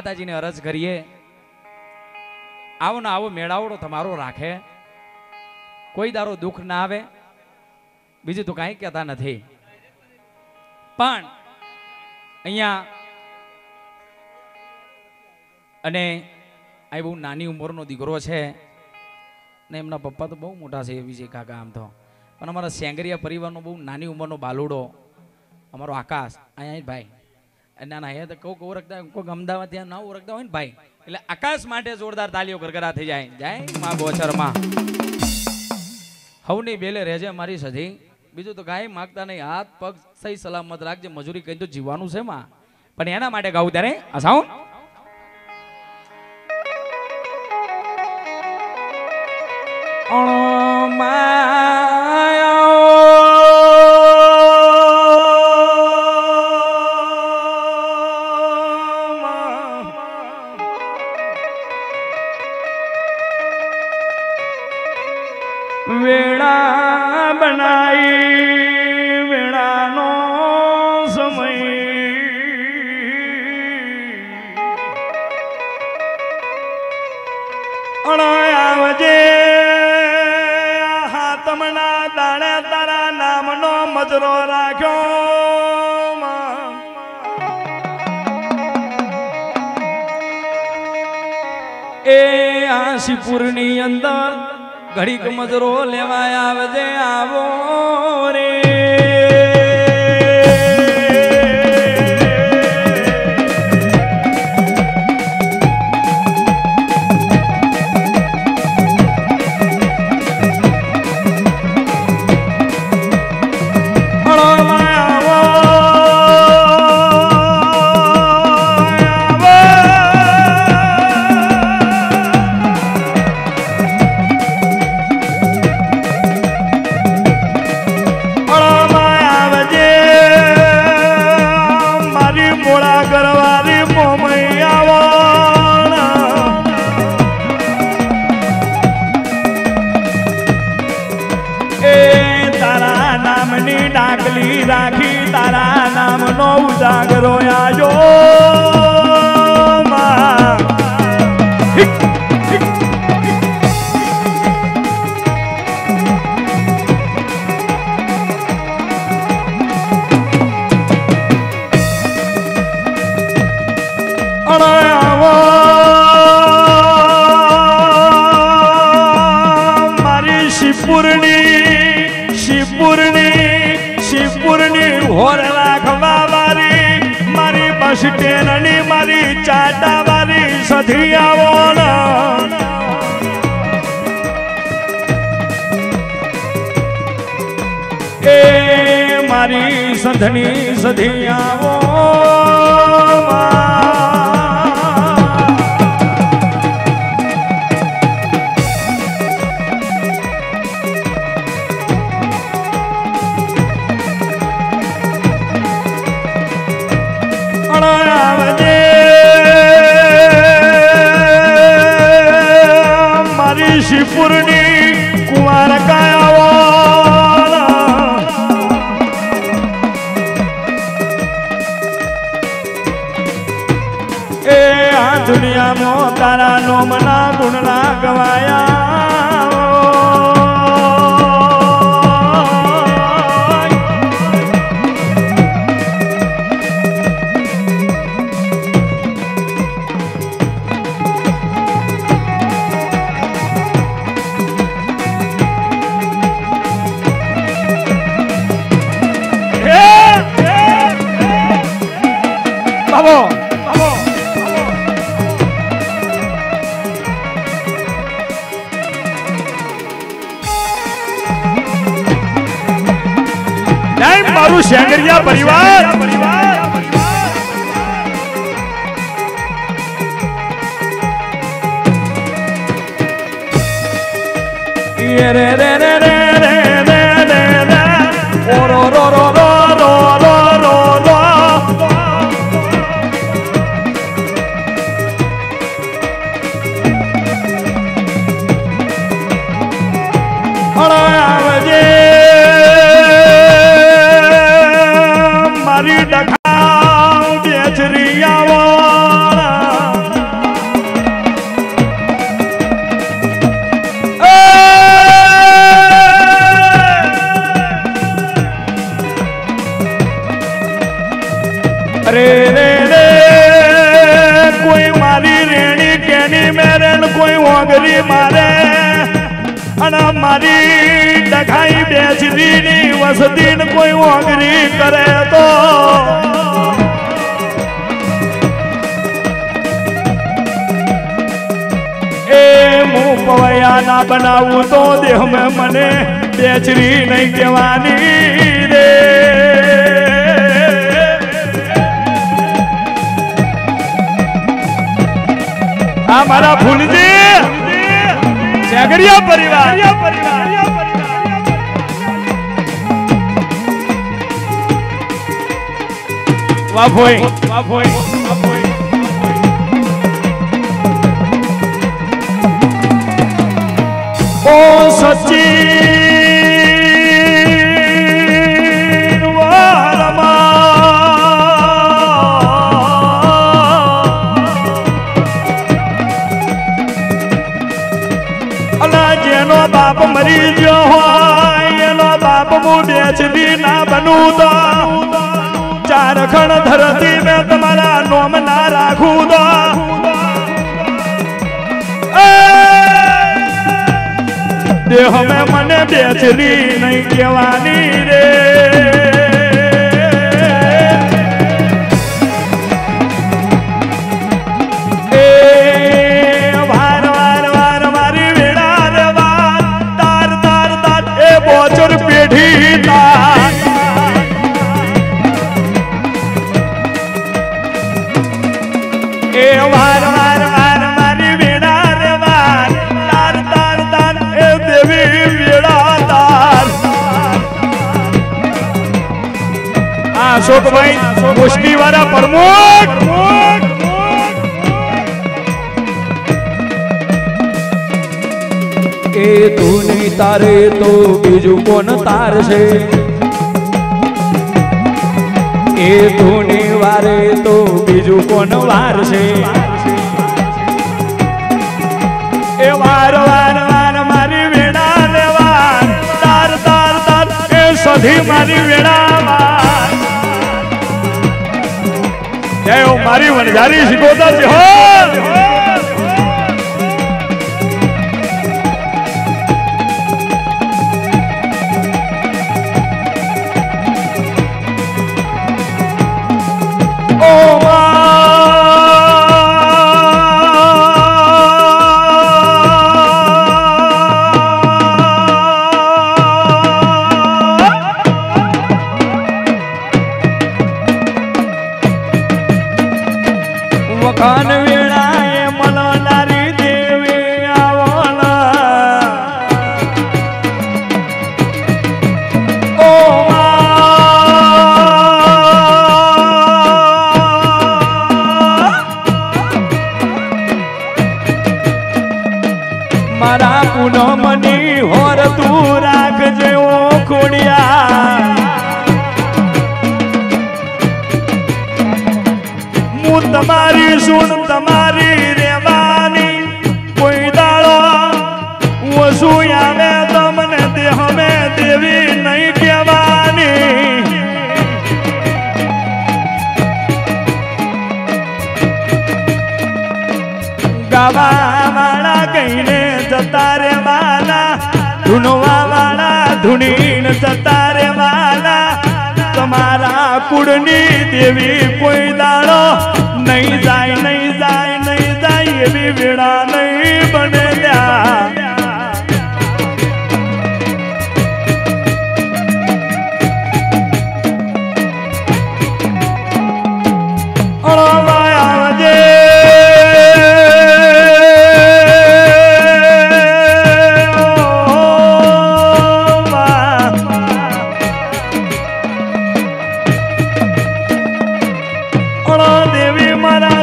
માતાજીને અરજ કરીએ, આવો ને આવો મેળાવડો તમારો રાખે, કોઈ દારો દુઃખ ના આવે, બીજું તો કાંઈ કહેતા નથી. પણ અહીંયા અને આ બહુ નાની ઉંમરનો દીકરો છે ને એમના પપ્પા તો બહુ મોટા છે વિજય કાકા આમ તો, પણ અમારા સેંગરિયા પરિવારનો બહુ નાની ઉંમરનો બાલુડો અમારો આકાશ અહીંયા ભાઈ નાના હે તો કહું ઓળખતા કોઈક અમદાવાદ ત્યાં ના ઓળખતા હોય ને ભાઈ, એટલે આકાશ માટે જોરદાર તાલીઓ ગરગરા થઈ જાય. જાય માં ગોચરમાં હવની બેલે રહેજે મારી સધી, બીજું તો કાંઈ માગતા નહીં, હાથ પગ સહી સલામત રાખજે, મજૂરી કઈ તો જીવવાનું છે માં. પણ એના માટે ગાવું ત્યારે આ સાઉન્ડ વેળા બનાઈ વેળાનો સમય આવજે હાથમના દાણે તારા નામનો મજરો રાખ્યો. એ આશીપુરની અંદર ઘડીક મજરો લેવાય આવજે આવો રે. ડાકલી રાખી તારા નામનો ઉજાગરો આજો મારી શિવપુરની હોર રાખવા વાળી મારી બસ ટ્રેનની મારી ચાટા વાળી સધી આવો એ મારી સંધની સધી આવો. શિવપુરની કુંવાર કાયાવાળા એ આ દુનિયામાં તારા નોમના ગુણના ગવાયા. મારું સેંગરિયા પરિવાર રે રે રે રે રે રે રો રો રો રો રો રો રો રો આવજે મારી ડખાવ બેચરિયાવાળા દેવી મારે અને મારી ડઘાઈ બેચરીની વસતીને કોઈ ઓગરી કરે તો હું પવૈયા ના બનાવું તો દેહ મેં મને બેચરી નહીં કહેવાની રે આ મારા ફૂલજી સેગરિયા પરિવાર વાફોઈ ઓ સચિન અલા જેનો બાપ મરી ગયો હોય એનો બાપ હું બેચરી ના બનું તો ચારખણ ધરતી મેં તમારા નોમ ના રાખું તો દેહ મેં મને બેચરી નહીં કહેવાની રે વાર વાર વાર મારી વેળા રે વાર તાર તાર તાર એ બોચર પેઢી તાર એ વાર વાર વાર મારી વેળા રે વાર તાર તાર તાર એ દેવી વેળા તાર આ અશોકભાઈ મુશ્તી વાળા પ્રમુખ એ તું નહીં તારે તો બીજું કોણ તારશે એ તું નહીં વારે તો બીજું કોણ વારશે એ વાર વાર વાર મારી વેળા રે વાર તાર તાર તાર એ સધી મારી વેળા વાર જય હો મારી વણઝારી શિકોતર છે હો વખાણ વેળાએ મનનારી દેવી આવના ઓ મારા પૂનમની હોર તું રાખજે ઓ ખોડિયા હું તમારી સુન તમારી રેવાની કોઈ દાડો વસું આવે તમને દેહ મેં દેવી નહીં કહેવાની ગાવા વાળા કહીને જતા રે વાલા ધૂનવા વાળા ધૂણીને જતા રે વાલા તમારા કુળની દેવી કોઈ દાડો નહીં જાય નહીં જાય નહીં જાય એવી વેળા નહીં બને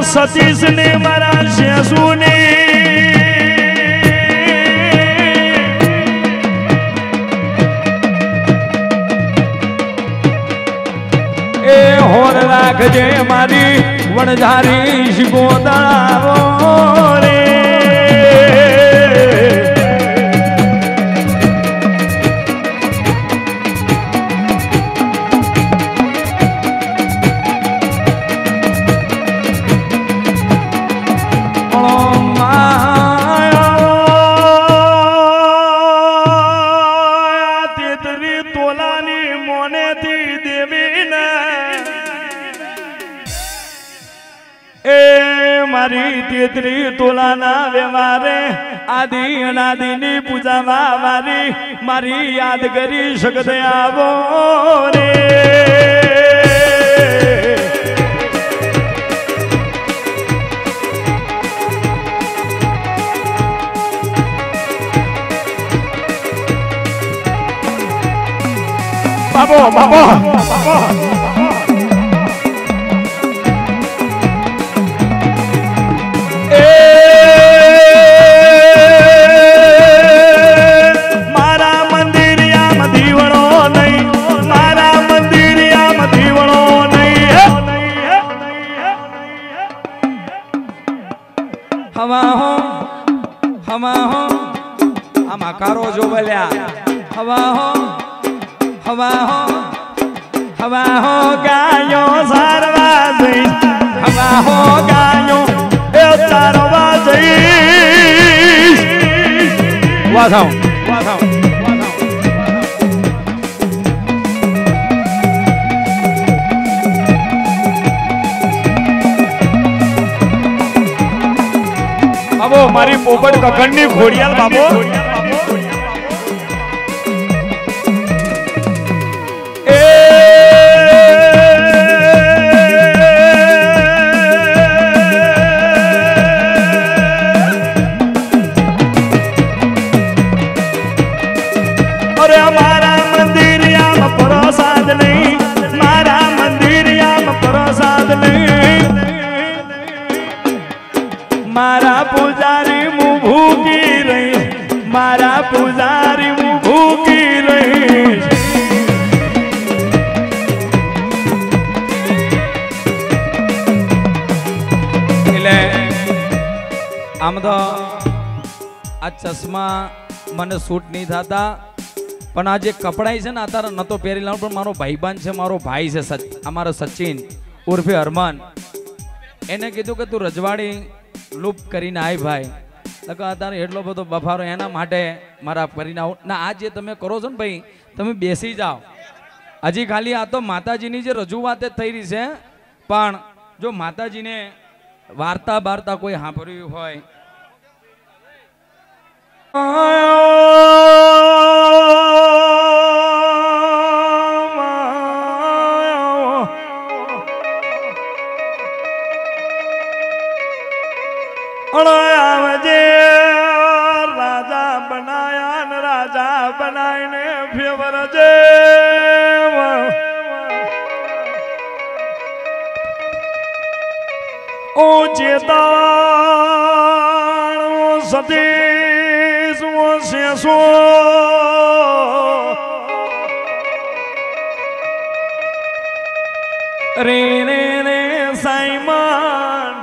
સતીશ ને મારા શેસુ ને એ હોર રાખજે મારી વણઝારી શિકોતરાવો રે ત્રી તોલાના વ્યવહારે આદિ અનાદિની પૂજામાં મારી યાદ કરી શકતે આવો રે બાબો મારા મંદિરિયામાં દીવડો નહીં મારા મંદિરિયામાં દીવડો નહીં હવા હો આમ આકારો જો બોલ્યા હવા હો ગાયો સારવા જઈ હવા હો ગાયો એ સારવા જઈ વાથાઓ બાબો મારી પોપટ કખણની ખોડિયાલ બાબો મારા પૂજારી હું ભૂકી રહી મારા પૂજારી હું ભૂકી રહી એટલે આમ તો આ ચશ્મા મને સૂટ નહીં થતા પણ આ જે કપડાં છે ને અત્યારે નતો પહેરી લાવું પણ મારો ભાઈબંધ છે મારો ભાઈ છે અમારો સચિન ઉર્ફે હરમાન એને કીધું કે તું રજવાડી લૂપ કરીને આય ભાઈ અત્યારે એટલો બધો બફારો એના માટે મારા કરીને આવું ના આ જે તમે કરો છો ને ભાઈ તમે બેસી જાઓ હજી ખાલી આ તો માતાજીની જે રજૂઆત થઈ રહી છે પણ જો માતાજીને વાર્તા બાર્તા કોઈ સાંભળ્યું હોય આવજે રાજા બનાયા ને રાજા બનાવીને ફેવરજે ઓ ચેતાણ સતીશ ઓ શેષો રે રે રે સાઈમાન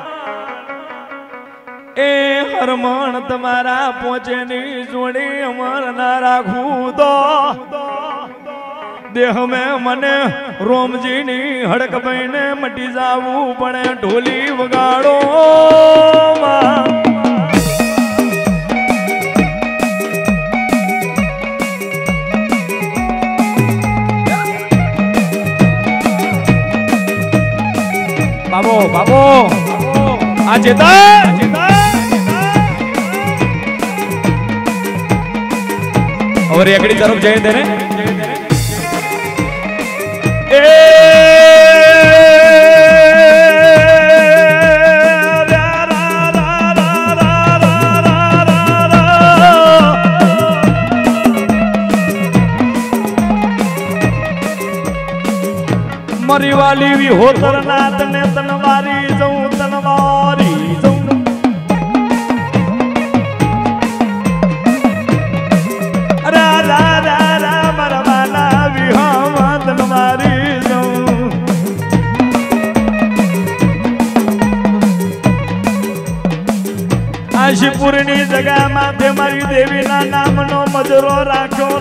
એ હરમણ તમારા પોચેની જોડી અમર ના રાખું તો દેહ મેં મને રોમજીની હડક બહીને મટી જાવું પડે ઢોલી વગાડો બાબો આ ચેતા और एकड़ी तरफ जाए तेरे मरी वाली भी हो तरनाथ ने तनवारी जाऊं तनवारी આશીપુરની જગા માથે મારી દેવીના નામનો મજરો રાખ્યો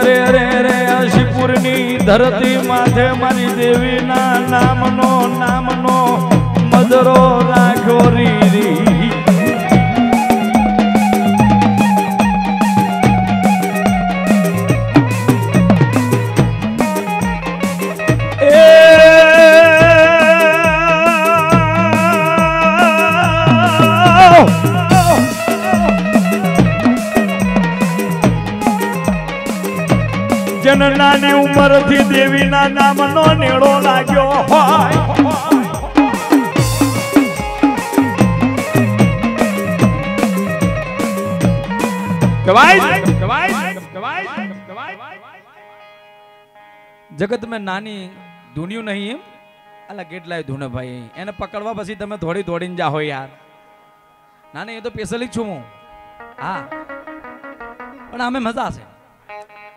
અરે આશીપુરની ધરતી માથે મારી દેવીના નામનો મજરો રાખ્યો રી નાની ઉંમરથી દેવીના નામનો નેડો લાગ્યો હોય જગત મેં નાની ધૂન્યું નહીં એમ અલા કેટલાય ધૂને ભાઈ એને પકડવા પછી તમે થોડી દોડીને જાઓ યાર ના એ તો પેસલી જ છું હું હા પણ અમે મજા છે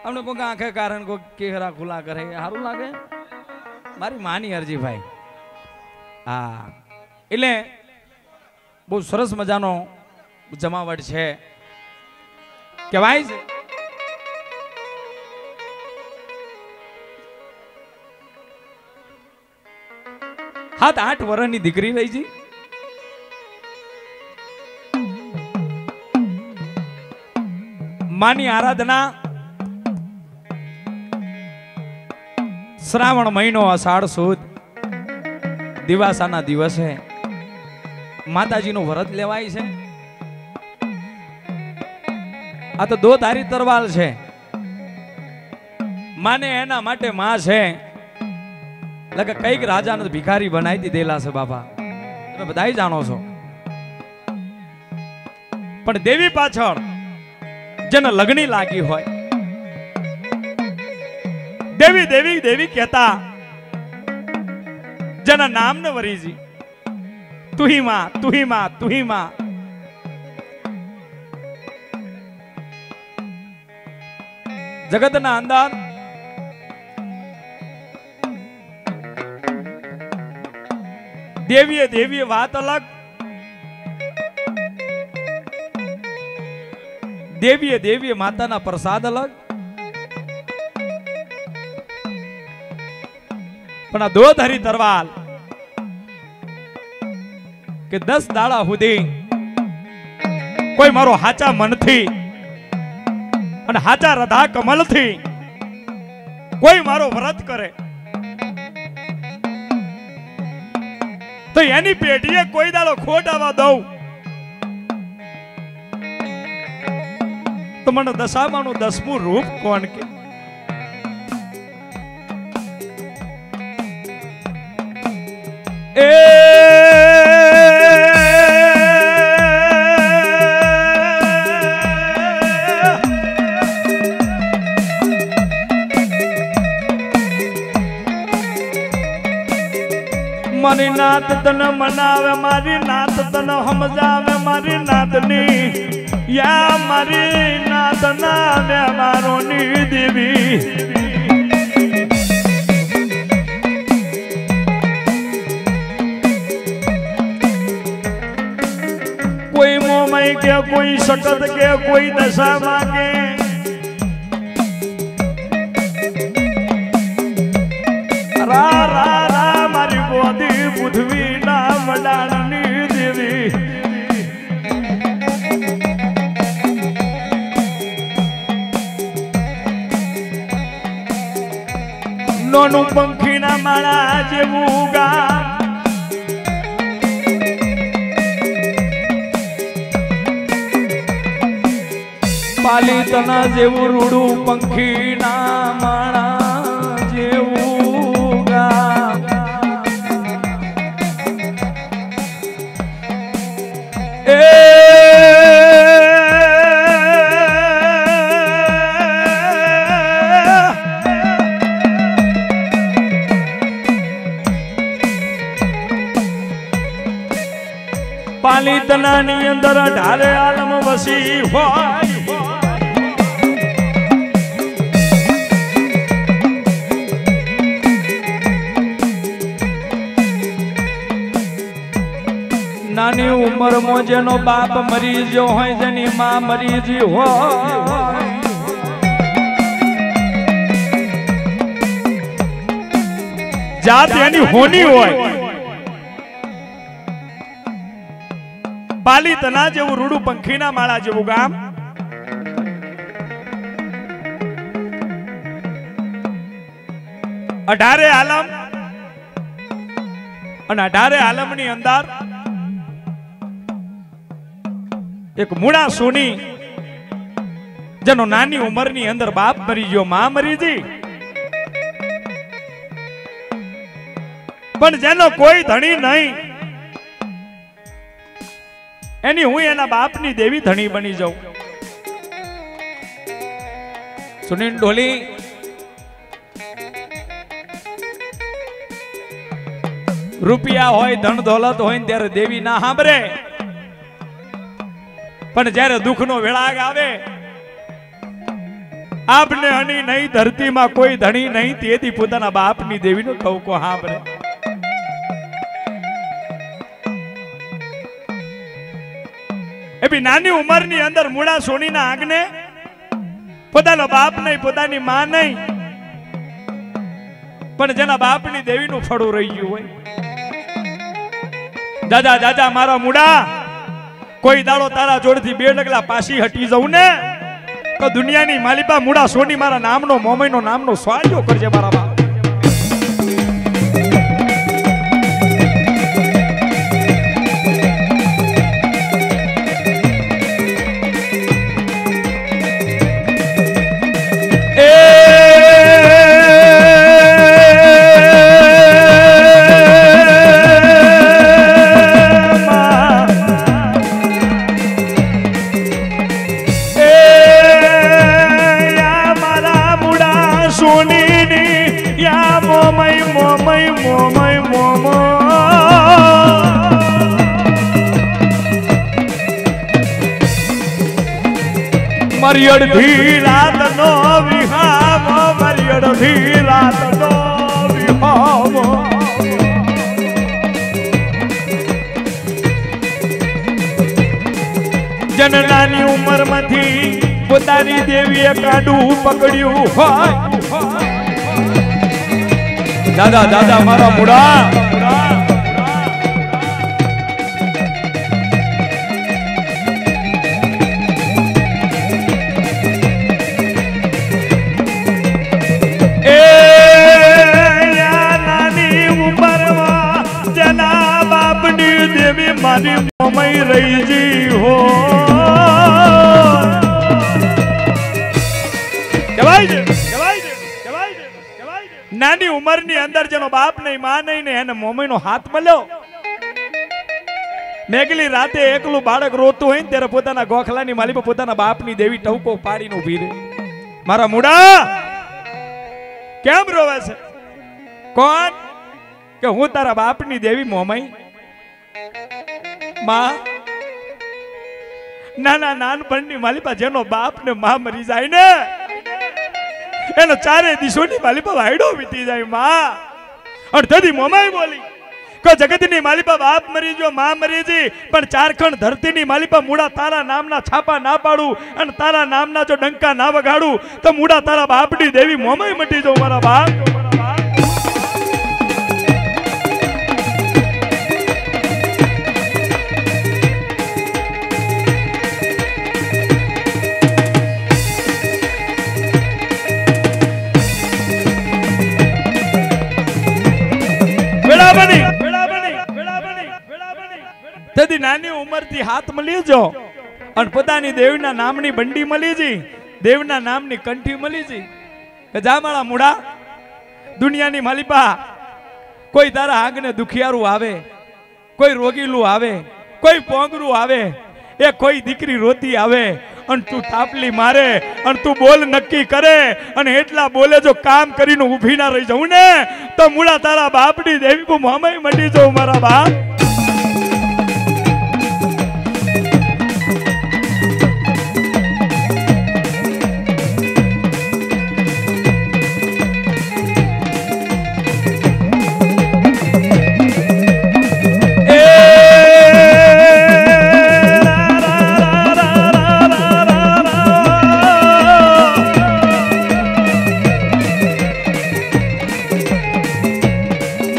અમને કોઈ આંખે કારણ કોઈ કેહરા ખુલ્લા કરે સારું લાગે મારી માની અરજી ભાઈ હા એટલે બહુ સરસ મજાનો જમાવટ છે કહેવાય છે 7-8 વર્ષની દીકરી રહી છે માની આરાધના શ્રાવણ મહિનો અષાઢ સુદ દિવાસાના દિવસે માતાજીનું વ્રત લેવાય છે આ તો દો ધારી તરવાલ છે માને એના માટે માં છે લગે કઈક રાજાને ભિખારી બનાવી દીધેલા છે બાપા તમે બધા જાણો છો પણ દેવી પાછળ જેને લગણી લાગી હોય દેવી દેવી દેવી કહેતા જેના નામ ને વરીજી તુહી માં તુહી માં તુહી માં જગતના અંદર દેવીએ દેવીએ વાત અલગ દેવીએ દેવીએ માતાના પ્રસાદ અલગ પણ આ દોધારી તરવાલ કે 10 દાડા સુધી કોઈ મારો હાચા મનથી અને હાચા રધા કમલથી કોઈ મારો વ્રત કરે તો એની પેઢીએ કોઈ દાડો ખોટ આવવા દઉં તો મને દશામાનું 10મું રૂપ કોણ કે મારી નાત તને મનાવે મારી નાત તને સમજાવે મારી નાતની યા મારી નાત ના વ્યવહારોની દેવી કોઈ મોમય કે કોઈ શકત કે કોઈ દશામાં કે રા રા રા મારી બોધી પૃથ્વી ના વડાણની દેવી નોનું પંખી ના માળા જેવું ગામ પાલિતના જેવું રૂડું પંખી ના માળા જેવું ગામ પાલિતના ની અંદર ઢાલે આલમ વસી હોય નાની ઉંમરમાં જેનો બાપ મરી ગયો હોય જેની માં મરી ગઈ હોય જાત એની હોની હોય પાલિતના જેવું રૂડું પંખીના માળા જેવું ગામ અઢારે આલમ અને અઢારે આલમ ની અંદર એક મૂળા સોની જેનો નાની ઉંમરની અંદર બાપ મરી ગયો માં મરી ગઈ પણ જેનો કોઈ ધણી નહીં એની હું એના બાપની દેવી ધણી બની જાઉં. સુનિલ ઢોલી રૂપિયા હોય ધન દોલત હોય ને ત્યારે દેવી ના સાંભળે, પણ જ્યારે દુઃખનો વેળાગ આવે આપને હની નહીં ધરતીમાં કોઈ ધણી નહીં તેથી પોતાના બાપની દેવીનો ટવકો સાંભળે. એ બી નાની ઉંમરની અંદર મૂળા સોનીના આંગણે પોતાનો બાપ નહીં પોતાની માં નહીં પણ જેના બાપની દેવીનું ફળું રહી ગયું હોય. દાદા દાદા મારા મુડા કોઈ દાડો તારા જોડથી 2 ડગલા પાછી હટી જવું ને તો દુનિયાની માલિપા મુડા સોની મારા નામનો મોમઈનો નામનો સ્વાજો કરજે મારા બાપ. મારી અડધી રાતનો વિહામો, મારી અડધી રાતનો વિહામો. જન નાની ઉંમરમાંથી પોતાની દેવીએ કાઢું પકડ્યું હોય. દાદા દાદા મારા મુડા મારી મોમઈ રહી જી હો. નાની ઉંમરની અંદર જેનો બાપ નહીં માં નહીં ને એને મોમઈનો હાથ મળ્યો. મેઘલી રાતે એકલું બાળક રોતું હોય ને ત્યારે પોતાના ગોખલાની માલી પર પોતાના બાપની દેવી ટવકો પાડીને ઊભી રહે. મારા મુડા કેમ રોવે છે? કોણ કે હું તારા બાપની દેવી મોમઈ. માં નાના નાનપણની માલિપા જેનો બાપ ને માં મરી જાય ને એનો 4 દિશોની માલિપા વાયડો વીતી જાય. માં અડધી મોમાઈ બોલી કે જગતની માલિપા બાપ મરી ગયો માં મરી જી પણ 4 ખંડ ધરતીની માલિપા મુડા તારા નામના છાપા ના પાડું અને તારા નામના જો ડંકા ના વગાડું તો મુડા તારા બાપની દેવી મોમાઈ મટી જાઉં મારા બાપ. નાની ઉંમરથી હાથ મળી જો અને પોતાની દેવના નામની બંડી મળી જી, દેવના નામની કંઠી મળી જી કે જામાળા મુડા દુનિયાની માલિપા કોઈ તારા આંગણે દુખિયારું આવે, કોઈ રોગીલું આવે, કોઈ પોંગરું આવે, એ કોઈ દીકરી રોતી આવે અને તું તાપલી મારે અને તું બોલ નક્કી કરે અને એટલા બોલે જો કામ કરીને ઊભી ના રહી જાઉં ને તો મુડા તારા બાપની દેવી કો મોમાઈ મટી જાઉં મારા બાપ.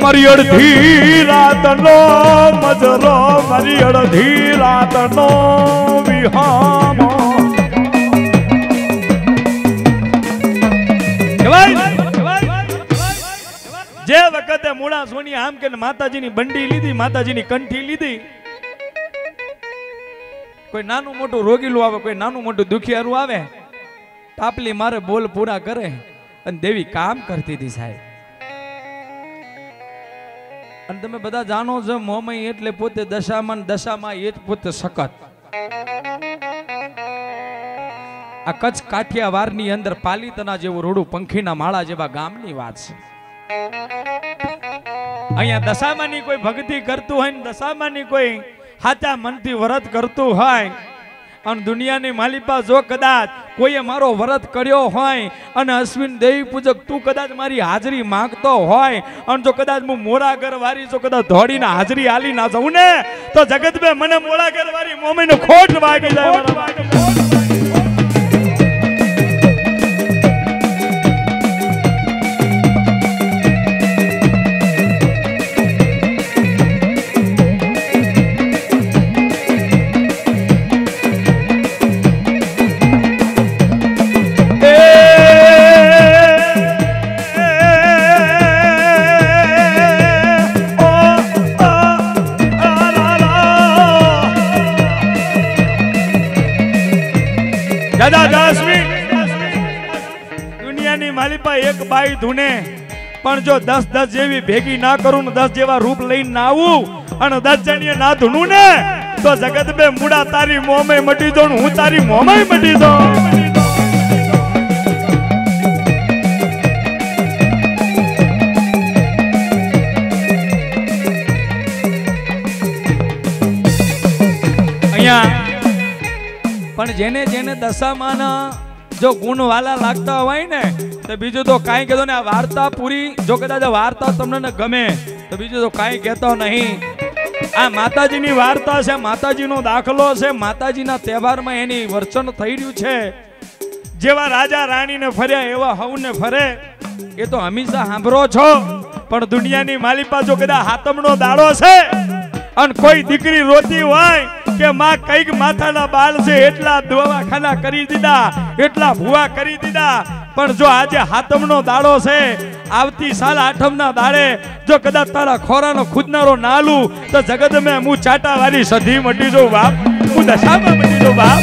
મારી અડધી રાતનો મજરો, મારી અડધી રાતનો વિહામો. જે વખતે મુડા સોની આમ કે માતાજીની બંડી લીધી, માતાજીની કંઠી લીધી, કોઈ નાનું મોટું રોગીલું આવે, કોઈ નાનું મોટું દુખિયારું આવે, તાપલી મારે બોલ પૂરા કરે અને દેવી કામ કરતી હતી સાહેબ. અને તમે બધા જાણો છો મોમય એટલે પોતે દશામાં, દશામાં એ જ પોતે સખત. આ કચ્છ કાઠિયાવાડની અંદર પાલિતાના જેવું રોડું, પંખીના માળા જેવા ગામની વાત છે. અહીંયા દશામાની કોઈ ભક્તિ કરતું હોય ને દશામાની કોઈ સાચા મનથી વ્રત કરતું હોય અને દુનિયાની માલિપા જો કદાચ કોઈએ મારો વ્રત કર્યો હોય અને અશ્વિન દેવી પૂજક તું કદાચ મારી હાજરી માંગતો હોય અને જો કદાચ હું મોરાગર વારી જો કદાચ ધોડીને હાજરી આલી ના જાઉં ને તો જગત બે મને મોરાગર વારી મોમીનો ખોટ વાગી જાય. દુનિયાની માલિપા એક બાઈ ધૂને પણ જો 10 જેવી ભેગી ના કરું ને 10 જેવા રૂપ લઈને ના આવું અને 10 જણીએ ના ધૂનું ને તો જગત બે મુડા તારી મોમે મટી દો હું તારી મોમે મટી દો. પણ જેને જેને દશામાના જો ગુણ વાલા લાગતા હોય ને તો બીજું તો કાંઈ કહેતો ને. આ વાર્તા પૂરી જો કદાચ વાર્તા તમને ગમે તો બીજું તો કાંઈ કહેતો નહીં. આ માતાજીની વાર્તા છે, માતાજીનો દાખલો છે, માતાજીના તહેવારમાં એની વર્ચન થઈ રહ્યું છે. જેવા રાજા રાણીને ફર્યા એવા હવને ફરે એ તો હંમેશા સાંભળો છો. પણ દુનિયાની માલિપા જો કદાચ હાતમનો દાડો છે અને કોઈ દીકરી રોતી હોય કે માં કઈક માથાના બાળ છે એટલા દવાખાના કરી દીધા, એટલા ભૂવા કરી દીધા, પણ જો આજે હાતમનો દાડો છે, આવતી સાલ આઠમના દાડે જો કદાચ તારા ખોરાનો ખુદનારો નાલું તો જગત મેં હું ચાટા વાળી સધી મટી જો બાપ, હું દશામાં મટી જો બાપ.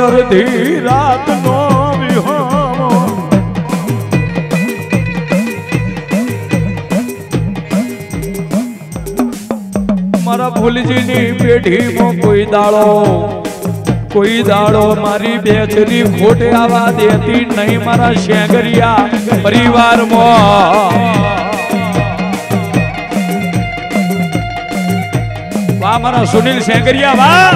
અડધી રાત નો વિહોમો મારા ભૂલજીની પેઢીમાં કોઈ દાડો મારી બેચરી ખોટે આવા દેતી નહીં મારા શેંગરિયા પરિવારમાં. વાહ મારા સુનિલ શેંગરિયા વાહ.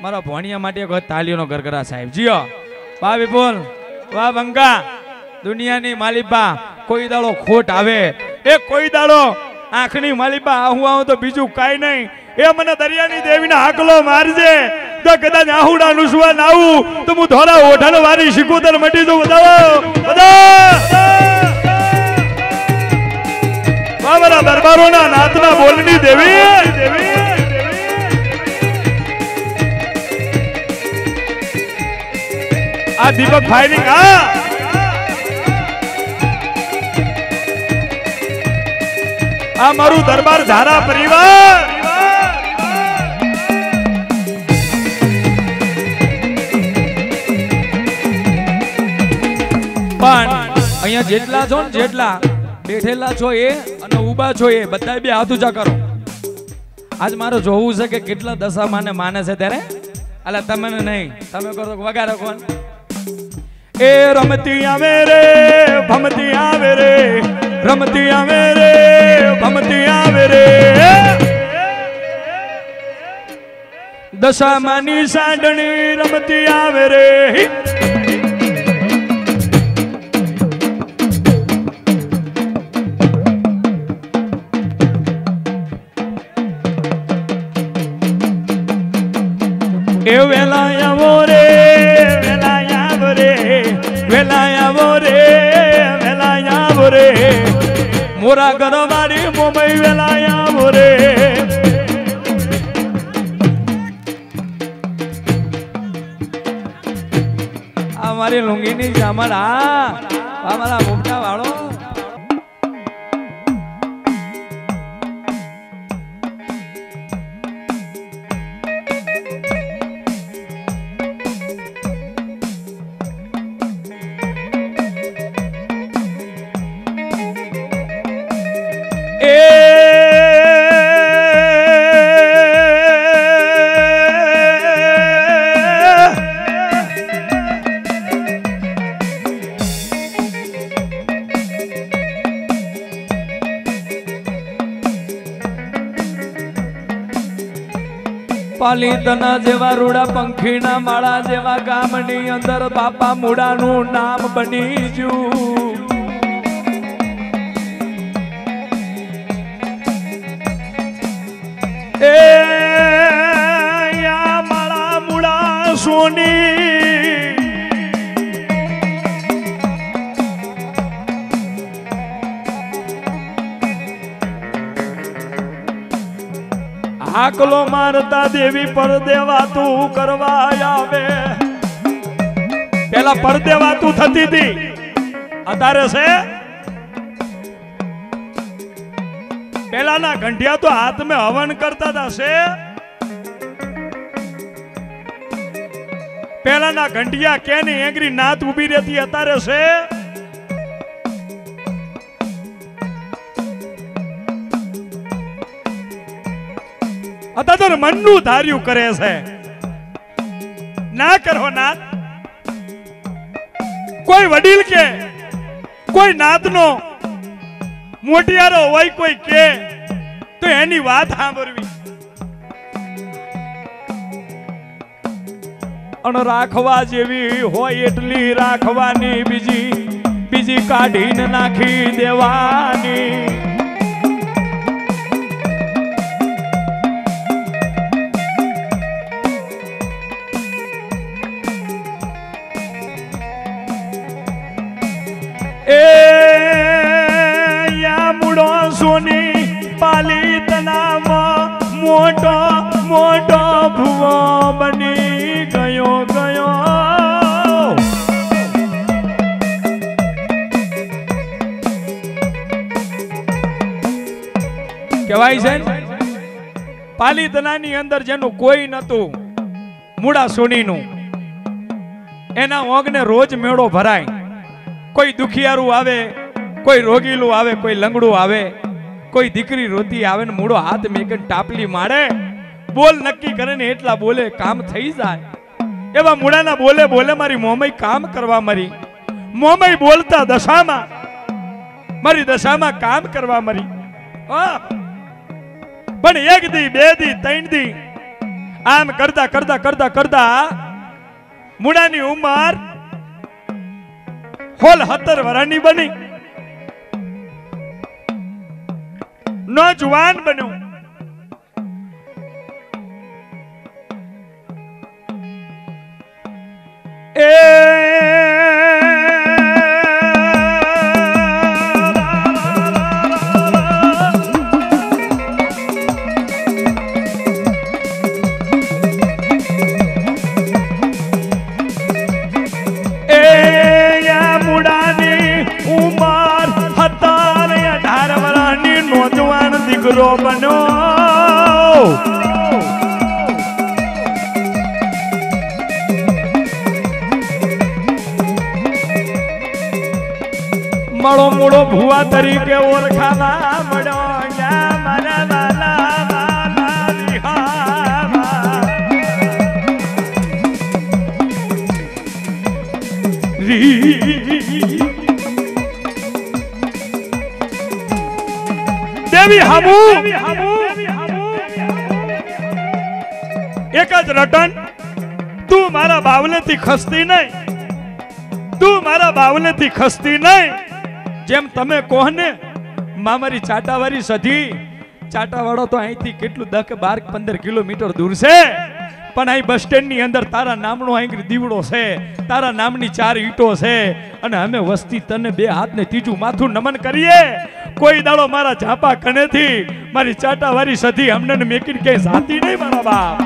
મારા ભણિયા માટે એક તાલીઓનો ગરગરા સાહેબ જીઓ. વાહ વિપુલ, વાહ બંકા. દુનિયાની માલિપા કોઈ દાડો ખોટ આવે એ કોઈ દાડો આંખની માલિપા આવું તો બીજું કાઈ નહીં. એ મને દરિયાની દેવીને હાકલો મારજે તો કદાચ આહુડા નુસવા ના આવું તો હું ધોરા ઓઢાનો વારી શીખુતર મટી દઉં. બતાવો મારા દરબારોના નાથના બોલની દેવી. આ દીપક ફાયરિંગ આ મારું દરબાર ધારા પરિવાર. પણ અહીંયા જેટલા છો ને જેટલા બેઠેલા છો એ અને ઊભા છો એ બધા બે હાથ ઊંચા કરો. આજ મારે જોવું છે કે કેટલા દશામાને માને છે ત્યારે અલા તમને નહીં, તમે કરો તો વગાડો કોણ? એ રમતી આવે રે ભમતી આવે રે, રમતી આવે રે ભમતી આવે રે, દશામાની સાંડણી રમતી આવે રે. એ વેલા આવો રે વેલા આવો રે, વેલા આવો રે વેલા આવો રે, મોરા ઘરવાળી મોમઈ વેલા આવો રે. આ મારી લુંગીની જામર, આ મારા મોટા વાળો. પાલીતના જેવા રૂડા પંખીના માળા જેવા ગામની અંદર બાપા મૂડાનું નામ બની ગયું. એ યા માળા મૂડા સોની, આકલો મારતા દેવી પરદેવાતું કરવા આવે. પેલા પરદેવાતું થતી હતી, અત્યારે છે પેલાના ઘંટિયા તો હાથ મેં હવન કરતા હતા. છે પેલાના ઘંટિયા કેની એંગરી નાત ઉભી રહેતી, અત્યારે છે અત્યારે મનનું ધાર્યું કરે છે. ના કરો નાત. કોઈ વડીલ કે કોઈ નાતનો મોટિયારો હોય કોઈ કે તો એની વાત સાંભળવી. અને રાખવા જેવી હોય એટલી રાખવાની, બીજી કાઢીને નાખી દેવાની. એ યા મુડો સોની પાલીતનામાં મોટો મોટો ભૂવો બની ગયો ગયો. કહેવાય છે પાલીતનાની અંદર જેનું કોઈ નતું, મુડા સોનીનું, એના ઓગને રોજ મેળો ભરાય. કોઈ દુખિયારું આવે, કોઈ રોગીલું આવે, કોઈ લંગડું આવે, કોઈ દીકરી રોતી આવે ને મૂળો હાથ મેકન ટાપલી મારે, બોલ નક્કી કરે ને એટલા બોલે કામ થઈ જાય. એવા મૂળાના બોલે બોલે મારી મોમઈ કામ કરવા મરી. મોમઈ બોલતા દશામાં, મારી દશામાં કામ કરવા મરી. પણ એક દી, બે દી, ત્રણ દી આમ કરતા કરતા કરતા કરતા મૂળાની ઉંમર 17 વર્ષની બની. નોજવાન બન્યો. એ દીકરો બન્યો. મળો મૂળો ભુવા તરીકે ઓળખાવા મળ્યો. મારા લાલા લાલા વિહાવા દેવી હામુ એક જ રટન, તું મારા બાવલેથી ખસતી નહીં, તું મારા બાવલેથી ખસતી નહીં. જેમ તમે કહો ને મારી ચાટાવાળી સધી, ચાટાવાળો તો અહીંથી કેટલું 10 કે 12 15 કિલોમીટર દૂર છે, પણ અહીં બસ સ્ટેન્ડ ની અંદર તારા નામનો અહીં દીવડો છે, તારા નામની 4 ઈંટો છે, અને અમે વસ્તી તને 2 હાથ ને ત્રીજું માથું નમન કરીએ. કોઈ દાડો મારા ઝાપા કનેથી મારી ચાટાવાળી સધી અમને મેકીને ક્યાંય જાતી નહીં મારા બાપ.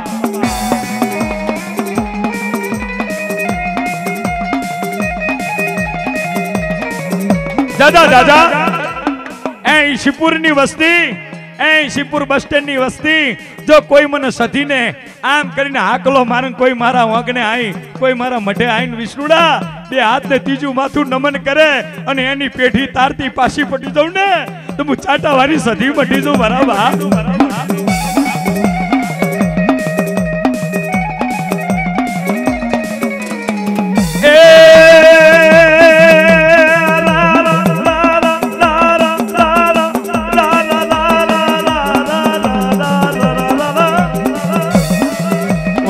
દાદા દાદા એ શિપુરની વસ્તી, એ શિપુર બસ સ્ટેન્ડ ની વસ્તી, જો કોઈ મને સધીને આમ કરીને હાકલો મારે, કોઈ મારા વાંકને આઈ, કોઈ મારા મઢે આઈને વિષ્ણુડા 2 હાથ ને ત્રીજું માથું નમન કરે અને એની પેઢી તારતી પાછી પડી જાઉં ને તો હું ચાટાવાળી સધી મટી જાઉં બરાબર.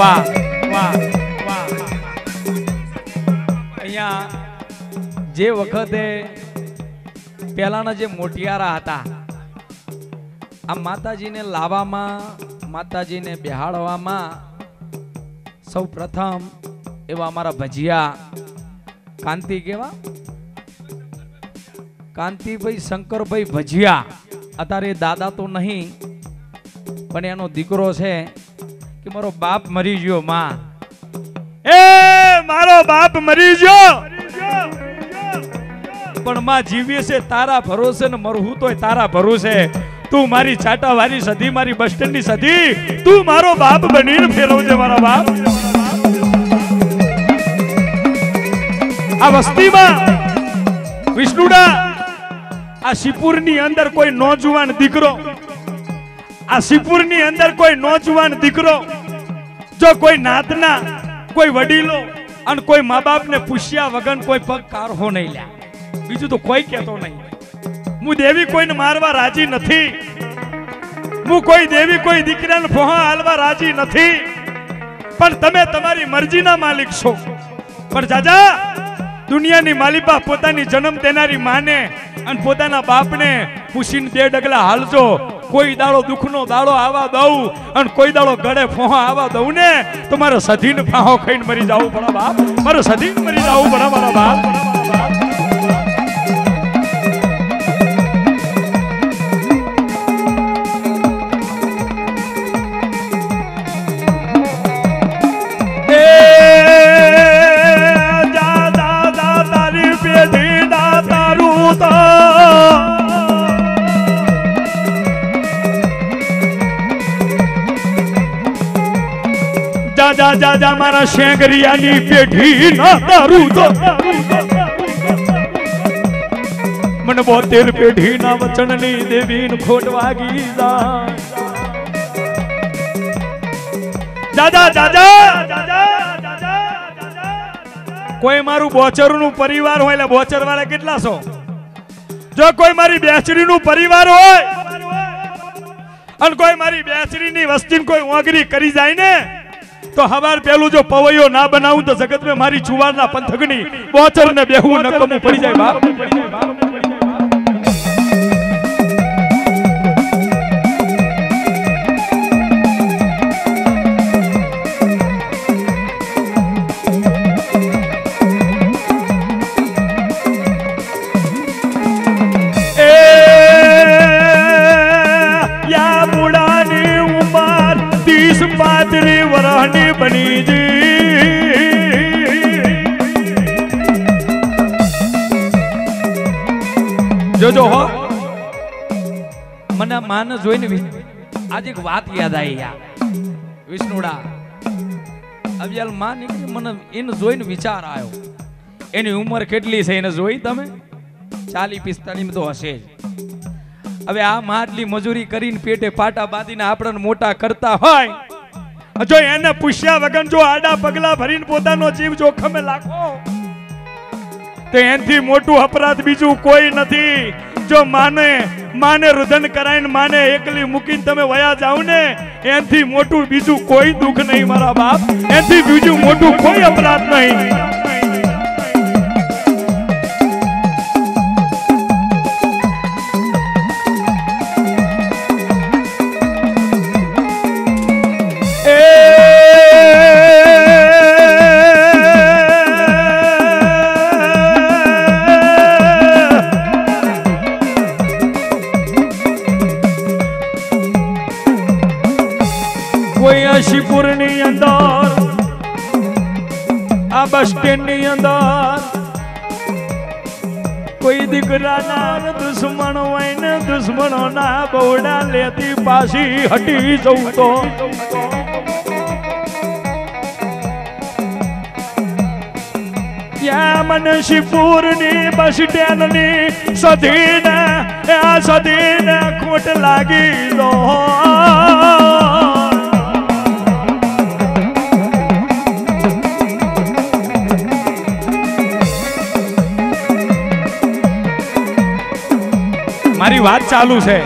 વાહ વાહ વાહ. અહીંયા જે વખતે પહેલાના જે મોટિયારા હતા, આ માતાજીને લાવવામાં, માતાજીને બેહાડવામાં સૌ પ્રથમ એવા અમારા ભજીયા કાંતિ, કેવા કાંતિભાઈ શંકરભાઈ ભજીયા, અત્યારે દાદા તો નહીં પણ એનો દીકરો છે કે મારો બાપ મરી ગયો, માં એ મારો બાપ મરી ગયો પણ માં જીવે છે તારા ભરોસે ને મરહું તોય તારા ભરોસે. તું મારી ચાટાવાળી સધી, મારી બસ સ્ટેન્ડ ની સધી, તું મારો બાપ બનીને ફેરવજે મારા બાપ. આ વસ્તીમાં વિષ્ણુડા, આ શિપુર ની અંદર કોઈ નોજવાન દીકરો, આ શિપુર ની અંદર કોઈ નોજવાન દીકરો જો કોઈ નાતના, કોઈ વડીલો અને કોઈ મા બાપ ને પૂછ્યા વગર કોઈ પગ કારહો નહીં લ્યા, બીજું તો કોઈ કહેતો નહીં. હું દેવી કોઈને મારવા રાજી નથી, હું કોઈ દેવી કોઈ દીકરાને ફોહા હાલવા રાજી નથી, પણ તમે તમારી મરજીના માલિક છો. પણ જાજા દુનિયાની માલિકા પોતાની જન્મ દેનારી માને અને પોતાના બાપને પૂછીને 2 ડગલા હાલજો. કોઈ દાડો દુઃખનો દાડો આવા દઉં અને કોઈ દાડો ગળે ફોહા આવા દઉં ને તો મારે સધીને ફાહો ખાઈને મરી જાવું પડે બાપ, મારે સધીને મરી જાવું પડે મારા બાપ. તારી પેઢી ના તારું તો જા જા જા મારા શેંગરિયાની પેઢી ના તારું તો મને 72 પેઢી ના વચનની દેવીને ખોટ વાગી જા જા જા. કોઈ મારું બોચરનું પરિવાર હોય એટલે બોચર વાળા કેટલા છો? જો કોઈ મારી બેચરીનું પરિવાર હોય અને કોઈ મારી બેચરીની વસ્તીને કોઈ ઓગરી કરી જાય ને તો હવાર પેલું જો પવૈયો ના બનાવું તો જગત में મારી ચુવારના પંથકની બોચર ને બેહવું નકમું પડી જાય બાપ. યા બુડાની ઉંમર 30-35 વર્ષની બની જોજો હો. મને માન જોઈને આજે એક વાત યાદ આવી યાર વિષ્ણુડા. અબિયાલ માં નીકળી, મને એને જોઈને વિચાર આવ્યો. એની ઉંમર કેટલી છે એને જોઈ તમે? 40-45 તો હશે જ. હવે આ માટલી મજૂરી કરીને પેટે પાટા બાંધીને આપણને મોટા કરતા હોય, જો એને પૂછ્યા વગર જો આડા પગલા ભરીને પોતાનો જીવ જોખમે લાખો તો એનથી મોટું અપરાધ બીજું કોઈ નથી. જો માને રુદન કરાઈને માને એકલી મૂકીને તમે વયા જાવ ને એનથી મોટું બીજું કોઈ દુઃખ નહીં મારા બાપ, એનથી બીજું મોટું કોઈ અપરાધ નહીં. શિવપુર ની અંદર આ બસ સ્ટેન્ડ ની અંદર કોઈ દીકરાના દુશ્મનો હોય ને દુશ્મનો ના બહુડા લેતી પાછી હટી જવું તો મને શિવપુર ની બસ સ્ટેન્ડ ની સધીને ખોટ લાગી દો. મારી વાત ચાલુ છે.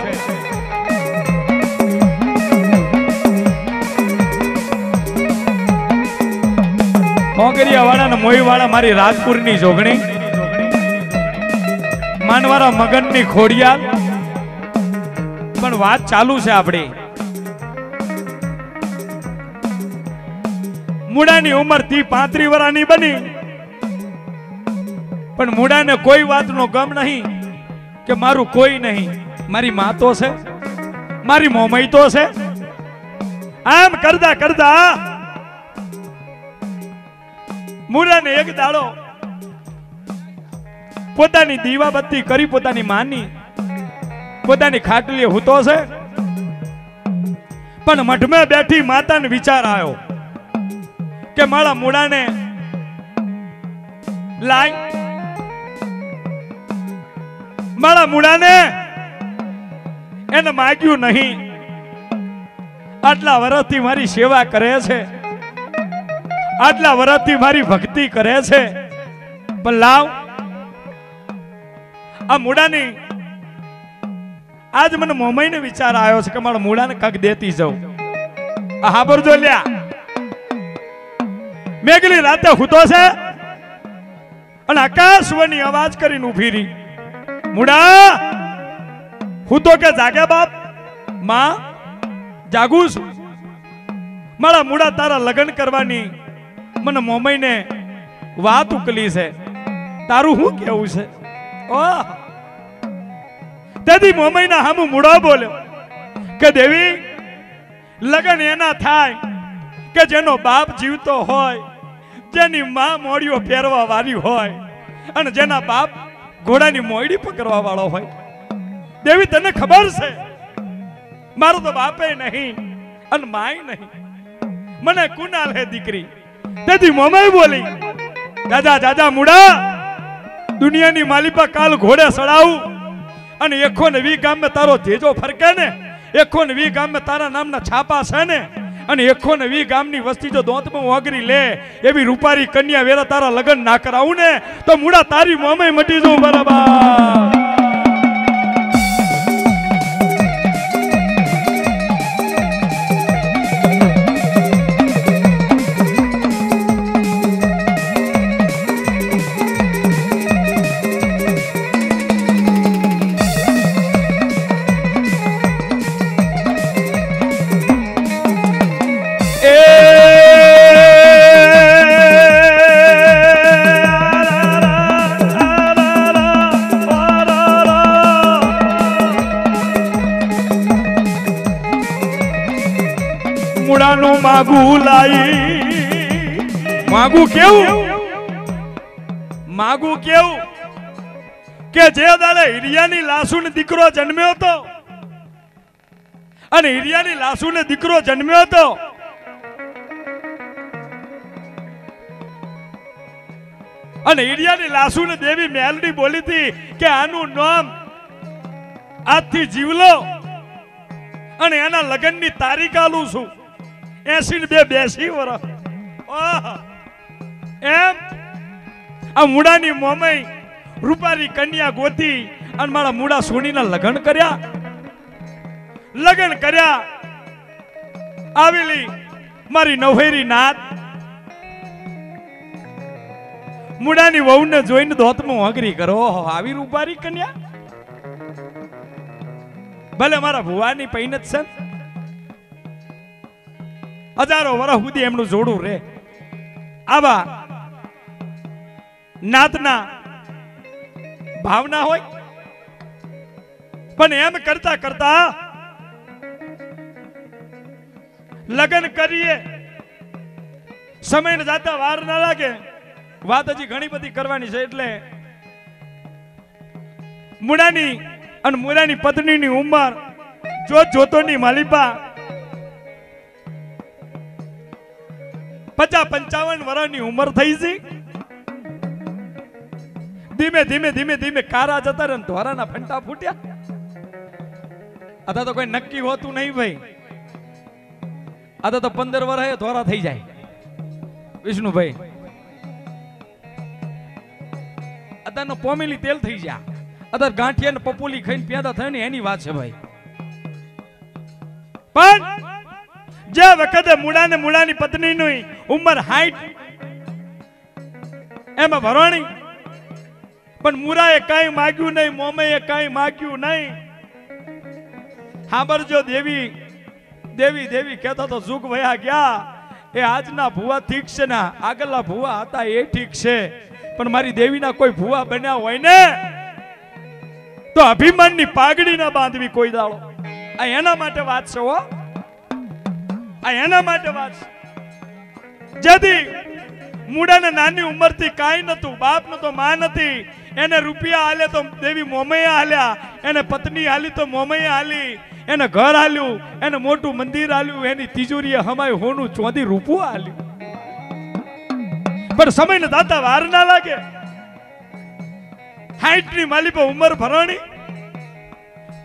કોંગરિયા વાળા ને મોઈ વાળા મારી રાજપુર ની જોગણી, માનવારા મગન ની ખોડિયાલ, પણ વાત ચાલુ છે આપણી. મુડાની ઉંમર 35 વર્ષની બની, પણ મુડાને કોઈ વાતનો ગમ નહીં કે મારું કોઈ નહીં, મારી માં તો છે, મારી મોમઈ તો છે. આમ કરતા કરતા મુરાને એક દાડો પોતાની દીવાબત્તી કરી પોતાની માની પોતાની ખાટલીએ હૂતો છે, પણ મઠમાં બેઠી માતાને વિચાર આવ્યો કે મારા મુડાને લાય, મારા મુડાને એને માગ્યું નહીં, આટલા વર્ષથી મારી સેવા કરે છે, આટલા વર્ષથી મારી ભક્તિ કરે છે, પણ લાવ આ મુડાની આજ મને મોમઈને વિચાર આવ્યો છે કે મારા મુડાને કક દેતી જાઉં. આ હાબરજો લ્યા મેઘલી રાતે હૂતો છે અને આકાશવાણી અવાજ કરીને ઉભી રહી. મુડા હું તો કે જાગે બાપ? માં જાગું છું. મારા મુડા તારા લગ્ન કરવાની મને મોમઈને વાત ઉકલી છે, તારું શું કેવું છે? ઓહ તેથી મોમઈના હામું મુડો બોલ્યો કે દેવી લગ્ન એના થાય કે જેનો બાપ જીવતો હોય, જેની માં મોડીઓ ફેરવા વાળી હોય અને જેના બાપ ઘોડાની મોયડી પકડવા વાળો હોય. દેવી તને ખબર છે મારો તો બાપે નહીં અને માય નહીં, મને કુનાલ હે દીકરી. તેથી મોમાઈ બોલી દાદા દાદા મુડા દુનિયાની માલિપા કાલ ઘોડે સડાવું અને 120 ગામમાં તારો જેજો ફરકે ને, 120 ગામમાં તારા નામના છાપા છે ને, અને 120 ગામની વસ્તી જો દોંતમાં ઓગરી લે એવી રૂપારી કન્યા વેરા તારા લગ્ન ના કરાવું ને તો મુડા તારી મોમાઈ મટી જવું. બરાબર મુડાનું માગું લાઈ, માગું કેવું કે જે દાડે હિરિયાની લાસુને દીકરો જન્મ્યો હતો અને હિરિયાની લાસુને દીકરો જન્મ્યો હતો અને હિરિયાની લાસુને દેવી મેલડી બોલી હતી કે આનું નામ આજથી જીવલો અને એના લગ્નની તારીખ આલું છું 82 વર્ષ. એમ આ મુડાની મોમઈ રૂપારી કન્યા ગોતી અને મારા મૂડા સોનીના લગ્ન કર્યા આવેલી મારી નવહેરી નાત મૂડાની વહુને જોઈને દોતમાં હગરી કરો આવી રૂપારી કન્યા ભલે મારા ભુવાની પૈન જ છે હજારો વર્ષ સુધી એમનું જોડું રે આવા નાતના ભાવના હોય પણ એમ કરતા કરતા લગ્ન કરીએ સમય જાતા વાર ના લાગે વાત હજી ઘણી બધી કરવાની છે એટલે મુડાની અને મુડાની પત્નીની ઉંમર જોતોની માલિપા 50-55 વર્ષની ઉંમર થઈ છે ધીમે ધીમે ધીમે ધીમે કારા જતા રહે ધોરાના ફંટા ફૂટ્યા આતા તો કોઈ નક્કી હોતું નહીં ભાઈ આતા તો 15 વર્ષે ધોરા થઈ જાય વિષ્ણુભાઈ અત્યારનો પોમેલી તેલ થઈ ગયા અત્યારે ગાંઠિયા ને પપોલી ખાઈને પેદા થાય ને એની વાત છે ભાઈ પણ જે વખતે મુડાની પત્નીની ઉંમર 60 એમાં ભરણી પણ મુરાએ કઈ માગ્યું નહીં મોમેએ કઈ માગ્યું નહીં સાંભળજો દેવી દેવી દેવી કહેતા તો જુગ વયા ગયા એ આજના ભુવા ઠીક છે ને આગળના ભુવા હતા એ ઠીક છે પણ મારી દેવીના કોઈ ભુવા બન્યા હોય ને તો અભિમાનની પાઘડી ના બાંધવી કોઈ દાડો આ એના માટે વાત છે હો આ એના માટે વાત છે જેથી મુડાને નાની ઉંમરથી કાંઈ નતું બાપ નતો માં નથી એને રૂપિયા હાલે તો દેવી મોમૈયા હાલ્યા એને પત્ની હાલી તો મોમૈયા હાલી એને ઘર હાલ્યું એને મોટું મંદિર હાલ્યું એની તિજોરીએ હમાય હોનું ચોધી રૂપું હાલ્યું પણ સમય ને દાતા વાર ના લાગે 60 ની માલી પર ઉંમર ભરણી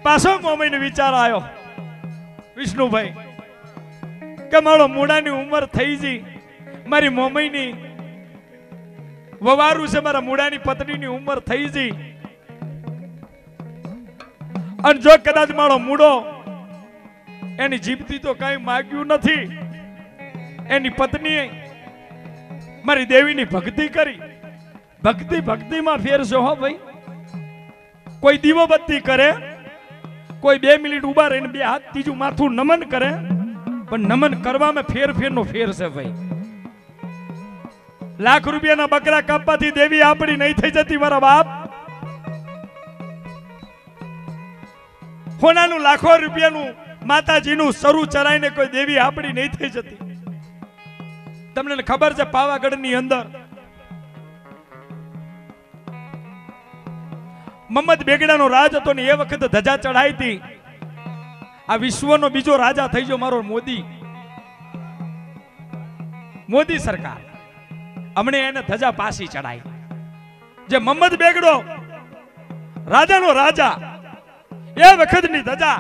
પાછો મોમૈને વિચાર આવ્યો વિષ્ણુભાઈ કે મારો મુડાની ઉંમર થઈ ગઈ મારી મોમૈની વવારું છે મારા મુડાની પત્નીની ઉંમર થઈ ગઈ અને જો કદાચ મારો મુડો એની જીભથી તો કઈ માગ્યું નથી એની પત્નીએ મારી દેવીની ભક્તિ કરી ભક્તિમાં ફેર છે હો ભાઈ કોઈ દીવો બત્તી કરે કોઈ 2 મિનિટ ઉભા રહીને 2 હાથ ત્રીજું માથું નમન કરે પણ નમન કરવામાં ફેરનો ફેર છે ભાઈ લાખ રૂપિયાના બકરા કાપવાથી દેવી આપણી નહીં થઈ જતી મારા બાપ હોનાનું લાખો રૂપિયાનું માતાજીનું સરું ચરાઈને કોઈ દેવી આપણી નહીં થઈ જતી તમને ખબર છે પાવાગઢની અંદર મમ્મદ બેગડાનો રાજ હતો ને એ વખતે ધજા ચડાઈ હતી આ વિશ્વનો બીજો રાજા થઈ ગયો મારો મોદી સરકાર હમણે એને ધજા પાછી ચડાઈ જે મમ્મદ બેગડો રાજાનો રાજા એ વખતની ધજા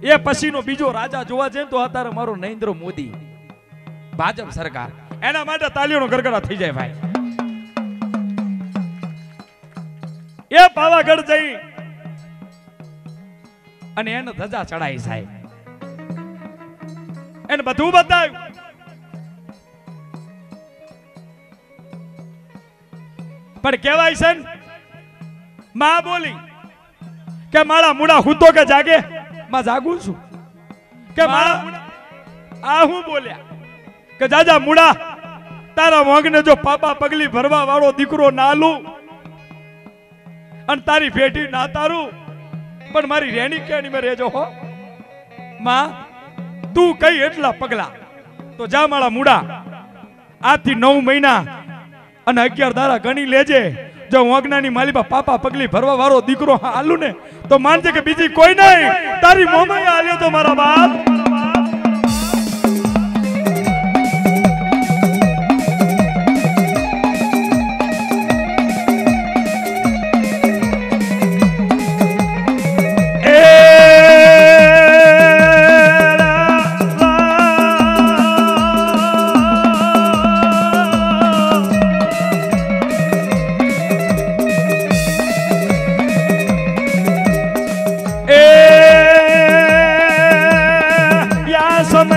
એ પછીનો બીજો રાજા જોવા જાય તો અત્યારે મારો નરેન્દ્ર મોદી ભાજપ સરકાર એના માટે તાલીઓનો ગરગડા થઈ જાય ભાઈ એ પાવાગઢ જઈ અને એને ધજા ચડાઈ સાહેબ એને બધું બતાવ્યું પણ કહેવાય છે માં બોલી કે મારા મુડા હું તો કે જાગે માં જાગું છું કે મારા મુડા આ હું બોલ્યા કે જાજા મુડા તારા મોંગને જો પાપા પગલી ભરવા વાળો દીકરો નાલું અને તારી ભેટી ના તારું પણ મારી રેણી કેણી માં રહેજો હો માં તું કઈ એટલા પગલા તો જા મારા મુડા આજથી 9 મહિના અને 11 દાડા ગણી લેજે જો ઓગનાની માલીબા પાપા પગલી ભરવા વાળો દીકરો હાલુ ને તો માનજે કે બીજી કોઈ નહીં તારી મોમાં હાલ્યો તો મારા બાપ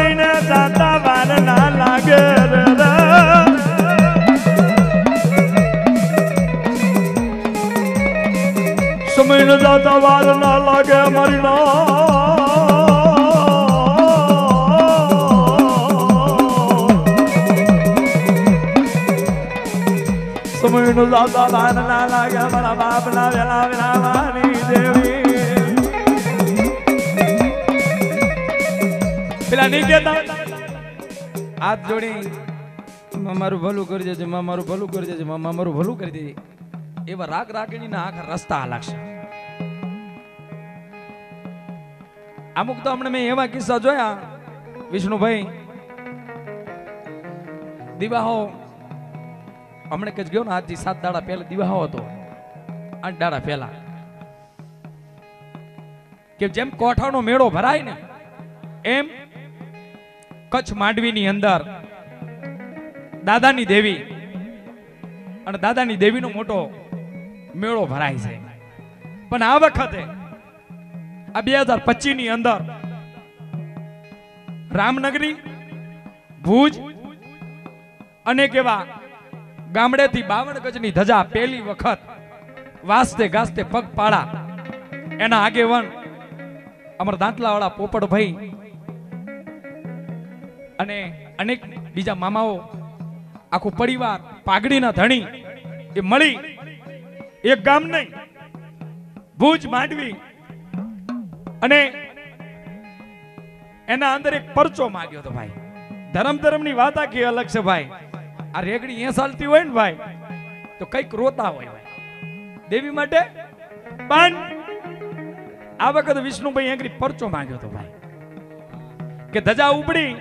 લઈને જાતા વાર ના લાગે રે સમય ન જાતા વાર ના લાગે મારી ના સમય નો જાતા વાર ના લાગે મારા બાપ ના વેલા વેલા મારી દેવી પેલા નહીં કેતા હાથ જોડી મારું ભલું કરી દેજે મારું ભલું કરી દેજે મારું ભલું કરી દેજે એવા રાગ રાગીણીના આખા રસ્તા લાગશે અમુક તો હમણાં મેં એવા કિસ્સા જોયા વિષ્ણુભાઈ દિવાહો હમણાં કે ગયો ને આજથી 7 દાડા પહેલા દિવાહો હતો 8 દાડા પહેલા કે જેમ કોઠાનો મેળો ભરાય ને એમ કચ્છ માંડવીની અંદર દાદાની દેવી અને દાદાની દેવીનો મોટો મેળો ભરાય છે પણ આ વખતે આ 2025 ની અંદર રામનગરી ભુજ અનેક એવા ગામડેથી 52 ગજની ધજા પહેલી વખત વાસ્તે ગાસ્તે પગ પાડા એના આગેવાન અમર દાંતલાવાળા પોપટભાઈ અને અનેક બીજા મામાઓ આખું પરિવાર પાઘડીના ધણી એ મળી એક ગામ નહીં ભુજ માંડવી અને એના અંદર એક પરચો માંગ્યો હતો ભાઈ ધર્મ ની વાત આખી અલગ છે ભાઈ આ રેગડી એ ચાલતી હોય ને ભાઈ તો કઈક રોતા હોય ભાઈ દેવી માટે પણ આ વખત વિષ્ણુભાઈ એકરી પરચો માંગ્યો હતો ભાઈ કે ધજા ઉપડી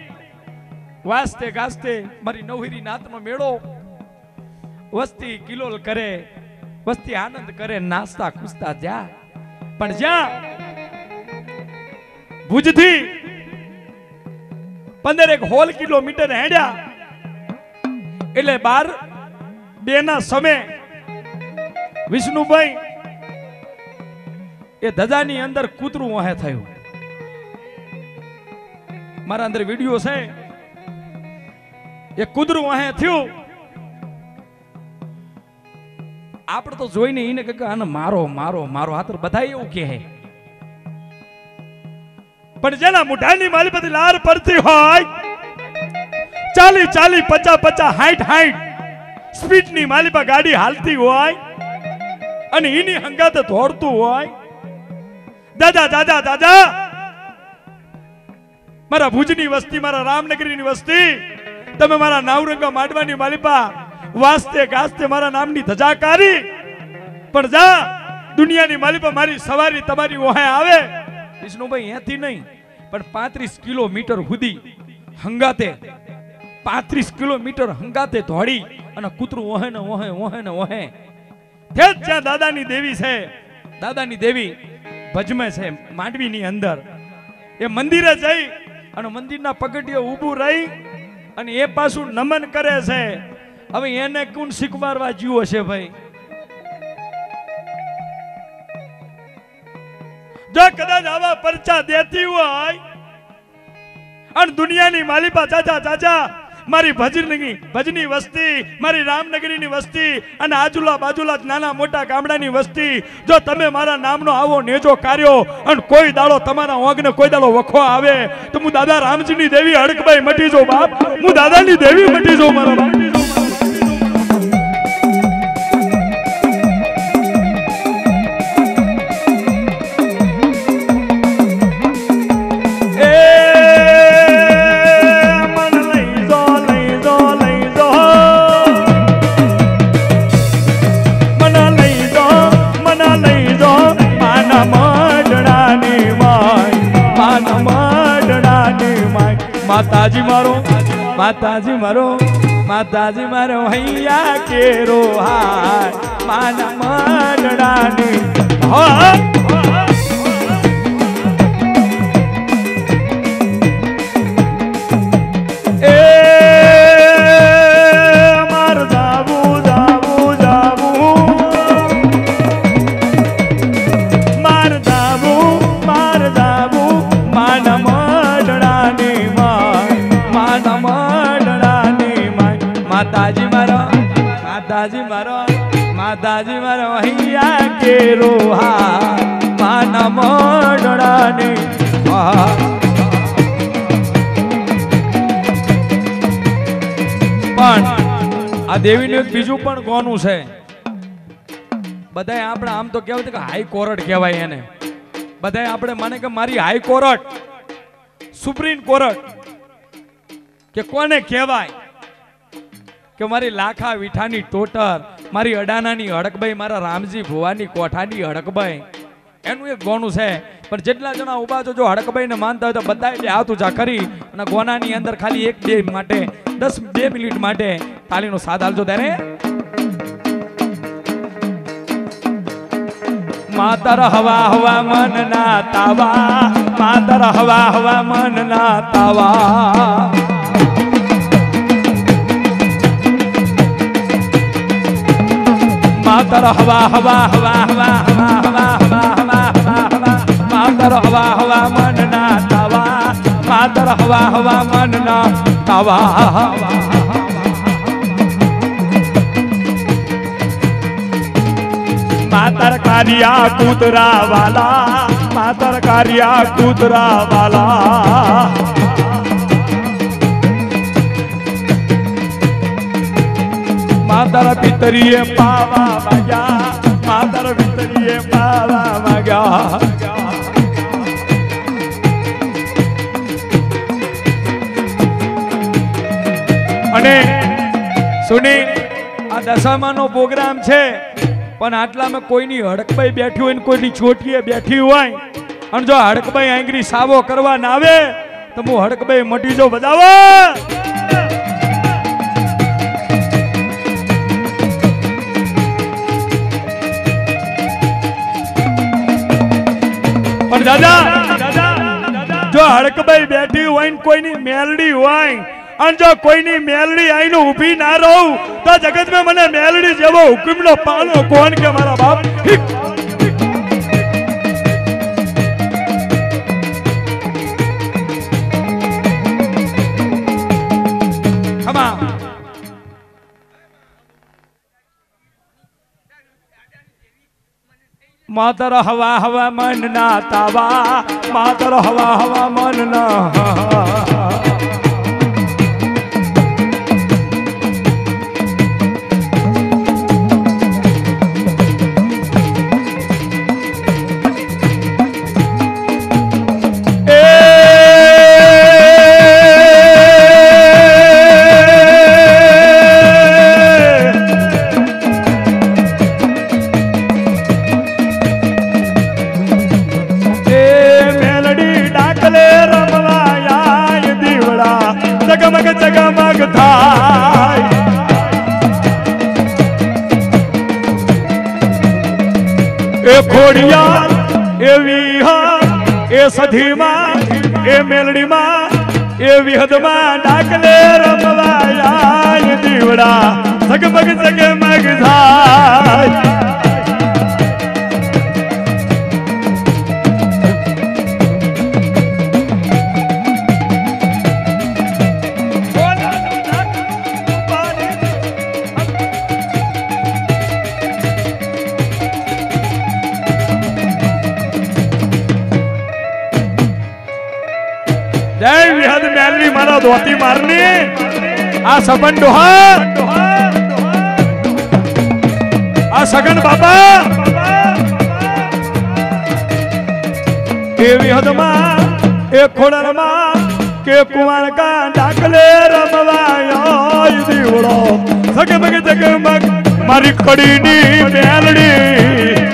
વાસ્તે ગાસ્તે મારી નવહીરી નાતનો મેળો વસ્તી કિલોલ કરે વસ્તી આનંદ કરે નાસ્તા ખુશતા જા પણ જ્યાં ભુજથી 15 કિલોમીટર હેડ્યા એટલે 12 ના સમય વિષ્ણુભાઈ એ ધજાની અંદર કૂતરું વહે થયું મારા અંદર વિડિયો છે એ કૂતરું વહે થયું આપણે તો જોઈને એને કે આને મારો મારો મારો હાથ બધા એવું કહે પણ જેના મુઠાની માલિપતિ લાર પડતી હોય 40 50 60 સ્પીડ ની માલિપા ગાડી હાલતી હોય અને એની હંગાતે દોડતું હોય દાદા દાદા દાદા મારા ભુજની વસ્તી મારા રામનગરીની વસ્તી તમે મારા નાવરંગા માંડવાની માલિપા વાસ્તે ગાસ્તે મારા નામની ધજા કાઢી પણ જા દુનિયાની માલિપા મારી સવારી તમારી ઓહે આવે વિષ્ણુભાઈ અહીંથી નહીં પણ 35 કિલોમીટર સુધી હંગાતે 35 કિલોમીટર હંગાતે દોડી અને કૂતરું ઓહે ને ઓહે ઓહે ને ઓહે જ્યાં દાદાની દેવી છે દાદાની દેવી ભજમે છે માંડવીની અંદર એ મંદિરે જઈ અને મંદિરના પગથિયે ઊભું રહી અને એ પાછું નમન કરે છે હવે એને કોણ શીખવાડવા જીવો છે ભાઈ જો કદાચ આવા પરચા દેતી હોય અને દુનિયાની માલિપા ચાચા ચાચા મારી ભજની વસ્તી મારી રામનગરીની વસ્તી અને આજુલા બાજુલા નાના મોટા ગામડાની વસ્તી જો તમે મારા નામનો આવો નેજો કાર્યો અને કોઈ દાડો તમારા ઓગને કોઈ દાડો વખો આવે તો હું દાદા રામજીની દેવી હડકભાઈ મટી જો બાપ હું દાદાની દેવી મટી જો મારા બાપ માતાજી મારો માતાજી મારો હૈયા કેરો હાય માના મંડળાની એ માર જાવું જાવું જાવું માર જાવું માના મંડળાની માતાજી મારો અહીંયા કે રોહા માના મોડડાની પણ આ દેવીનું એક બીજું પણ કોનું છે બધાય આપણે આમ તો કહેવાય કે હાઈ કોર્ટ કહેવાય એને બધાય આપણે માને કે મારી હાઈ કોર્ટ સુપ્રીમ કોર્ટ કે કોને કહેવાય કે મારી લાખા વિઠાની ટોટર મારી અડાનાની હડકભાઈ મારા રામજી ભુવાની કોઠાની હડકભાઈ એનું એક ગોનું છે પણ જેટલા જણા ઉભા છો જો હડકભાઈને માનતા હોય તો બધા એટલે હાથ ઊંચા કરી અને ગોનાની અંદર ખાલી 1-2 માટે 10-2 મિનિટ માટે તાળીનો સાથ હાલજો ત્યારે માતર હવા હવા મન ના તાવા માતર હવા હવા મન ના તાવા માતર હવા હવા હવા હવા હવા હવા હવા હવા હવા માતર હવા હવા મન ના તાવા માતર હવા હવા મન ના તાવા માતર કારિયા કૂતરા વાલા માતર કારિયા કૂતરા વાલા માતર પિતરીએ પાવા વાગ્યા માતર પિતરીએ પાવા વાગ્યા અને સુની આ દશામાનો પ્રોગ્રામ છે પણ આટલામાં કોઈની હડકબાઈ બેઠી હોય ને કોઈની ચોટીએ બેઠી હોય અને જો હડકબાઈ આંગળી સાવો કરવા ના આવે તો હું હડકબાઈ મટી જો બધાવો પણ દાદા જો હડકબાઈ બેઠી હોય ને કોઈની મેલડી હોય અને જો કોઈની મેલડી આઈને ઊભી ના રહું તો જગતમાં મને મેલડી જેવો હુકમનો પાલો કોણ કે મારા બાપ માતર હવા હવા મન ના તાવા માતર હવા હવા મન ના જગમગ થાય એ ખોડિયાર એ વિહર એ સધીમાં એ મેલડીમાં એ વિહદમાં ડાકલે રમવાયા દીવડા જગમગ જગમગ થાય જય વિહદ મેલની મારા ધોતી મારની આ સબન ડોહા આ સગન બાબા એ વિહદમાં એ ખોડરમાં કે કુંવર કા ડાકલે રમવાયો દીવડો સગમગ જગમગ મારી કડીની મેલડી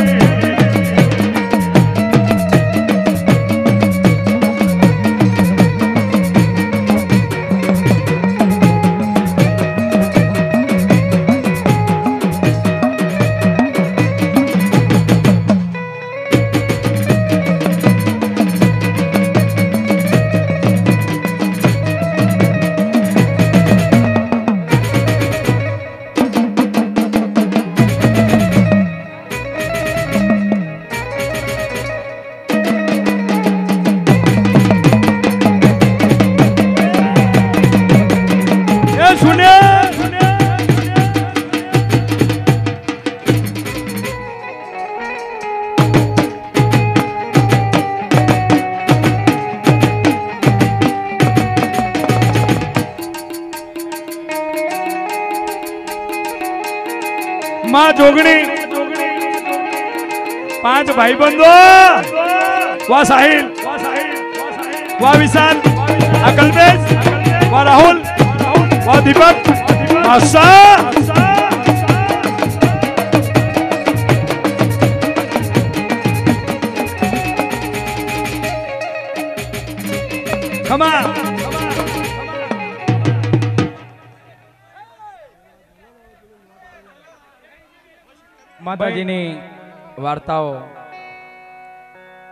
માં જોગણી 5 ભાઈબંધો વા સાહિલ વા વિશાલ આ કલ્પેશ વા રાહુલ વા દીપક આશા ખમા માતાજીની વાર્તાઓ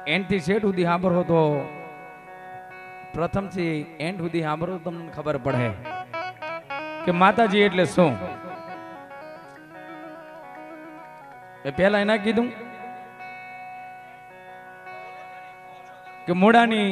એન્ડ થી શેઠ સુધી સાંભળો તો પ્રથમથી એન્ડ સુધી સાંભળો તો તમને ખબર પડે કે માતાજી એટલે શું. એ પહેલા એના કીધું કે મોડાની